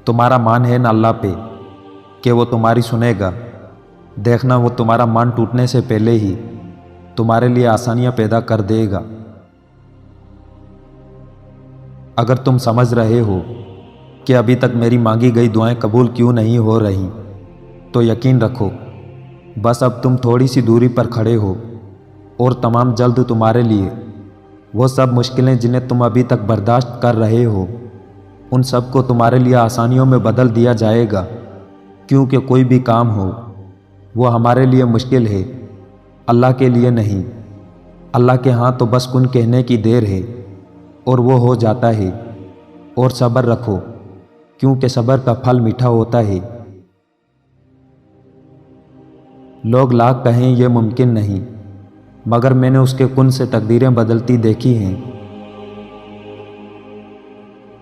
تمہارا مان ہے نہ اللہ پہ کہ وہ تمہاری سنے گا۔ دیکھنا وہ تمہارا مان ٹوٹنے سے پہلے ہی تمہارے لیے آسانیاں پیدا کر دے گا۔ اگر تم سمجھ رہے ہو کہ ابھی تک میری مانگی گئی دعائیں قبول کیوں نہیں ہو رہی، تو یقین رکھو بس اب تم تھوڑی سی دوری پر کھڑے ہو، اور تمام جلد تمہارے لیے وہ سب مشکلیں جنہیں تم ابھی تک برداشت کر رہے ہو، ان سب کو تمہارے لیے آسانیوں میں بدل دیا جائے گا۔ کیونکہ کوئی بھی کام ہو وہ ہمارے لیے مشکل ہے، اللہ کے لیے نہیں۔ اللہ کے ہاں تو بس کن کہنے کی دیر ہے اور وہ ہو جاتا ہے۔ اور صبر رکھو کیونکہ صبر کا پھل میٹھا ہوتا ہے۔ لوگ لاکھ کہیں یہ ممکن نہیں، مگر میں نے اس کے کن سے تقدیریں بدلتی دیکھی ہیں۔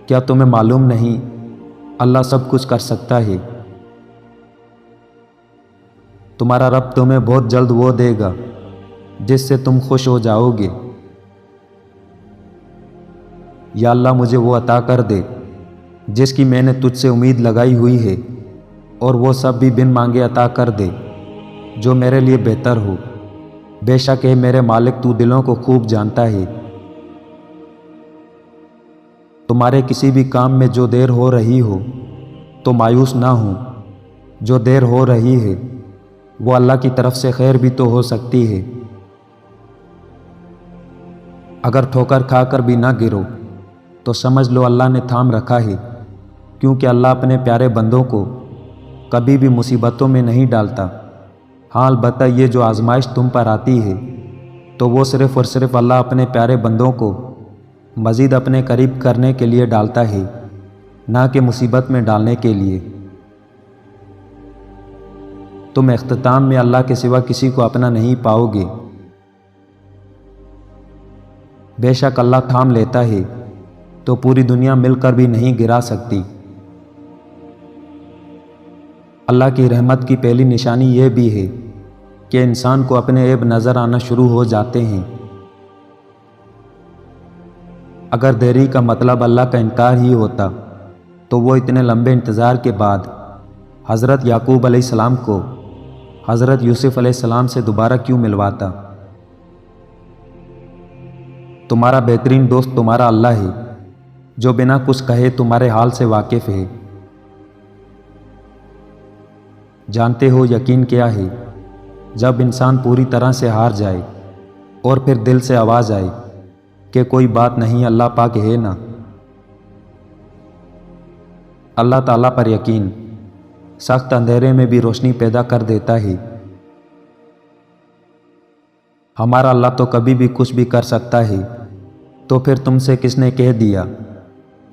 کیا تمہیں معلوم نہیں اللہ سب کچھ کر سکتا ہے؟ تمہارا رب تمہیں بہت جلد وہ دے گا جس سے تم خوش ہو جاؤ گے۔ یا اللہ مجھے وہ عطا کر دے جس کی میں نے تجھ سے امید لگائی ہوئی ہے، اور وہ سب بھی بن مانگے عطا کر دے جو میرے لیے بہتر ہو۔ بے شک ہے میرے مالک تو دلوں کو خوب جانتا ہے۔ تمہارے کسی بھی کام میں جو دیر ہو رہی ہو تو مایوس نہ ہو۔ جو دیر ہو رہی ہے وہ اللہ کی طرف سے خیر بھی تو ہو سکتی ہے۔ اگر ٹھوکر کھا کر بھی نہ گرو تو سمجھ لو اللہ نے تھام رکھا ہے، کیونکہ اللہ اپنے پیارے بندوں کو کبھی بھی مصیبتوں میں نہیں ڈالتا۔ ہاں البتہ یہ جو آزمائش تم پر آتی ہے تو وہ صرف اور صرف اللہ اپنے پیارے بندوں کو مزید اپنے قریب کرنے کے لیے ڈالتا ہے، نہ کہ مصیبت میں ڈالنے کے لیے۔ تم اختتام میں اللہ کے سوا کسی کو اپنا نہیں پاؤ گے۔ بے شک اللہ تھام لیتا ہے تو پوری دنیا مل کر بھی نہیں گرا سکتی۔ اللہ کی رحمت کی پہلی نشانی یہ بھی ہے کہ انسان کو اپنے عیب نظر آنا شروع ہو جاتے ہیں۔ اگر دیری کا مطلب اللہ کا انکار ہی ہوتا تو وہ اتنے لمبے انتظار کے بعد حضرت یعقوب علیہ السلام کو حضرت یوسف علیہ السلام سے دوبارہ کیوں ملواتا؟ تمہارا بہترین دوست تمہارا اللہ ہے جو بنا کچھ کہے تمہارے حال سے واقف ہے۔ جانتے ہو یقین کیا ہے؟ جب انسان پوری طرح سے ہار جائے اور پھر دل سے آواز آئے کہ کوئی بات نہیں اللہ پاک ہے نا۔ اللہ تعالیٰ پر یقین سخت اندھیرے میں بھی روشنی پیدا کر دیتا ہے۔ ہمارا اللہ تو کبھی بھی کچھ بھی کر سکتا ہے، تو پھر تم سے کس نے کہہ دیا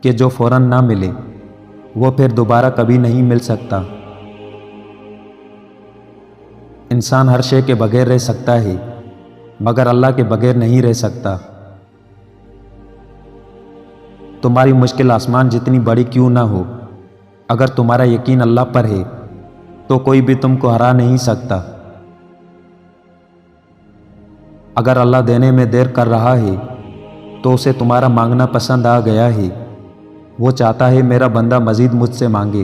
کہ جو فوراً نہ ملے وہ پھر دوبارہ کبھی نہیں مل سکتا؟ انسان ہر شے کے بغیر رہ سکتا ہے مگر اللہ کے بغیر نہیں رہ سکتا۔ تمہاری مشکل آسمان جتنی بڑی کیوں نہ ہو، اگر تمہارا یقین اللہ پر ہے تو کوئی بھی تم کو ہرا نہیں سکتا۔ اگر اللہ دینے میں دیر کر رہا ہے تو اسے تمہارا مانگنا پسند آ گیا ہے۔ وہ چاہتا ہے میرا بندہ مزید مجھ سے مانگے۔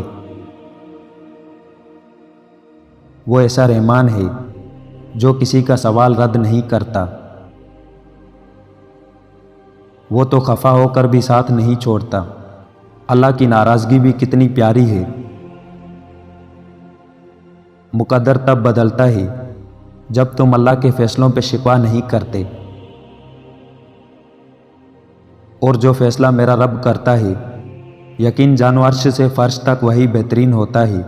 وہ ایسا رحمان ہے جو کسی کا سوال رد نہیں کرتا۔ وہ تو خفا ہو کر بھی ساتھ نہیں چھوڑتا۔ اللہ کی ناراضگی بھی کتنی پیاری ہے۔ مقدر تب بدلتا ہے جب تم اللہ کے فیصلوں پہ شکوہ نہیں کرتے، اور جو فیصلہ میرا رب کرتا ہے یقین جانو عرش سے فرش تک وہی بہترین ہوتا ہے۔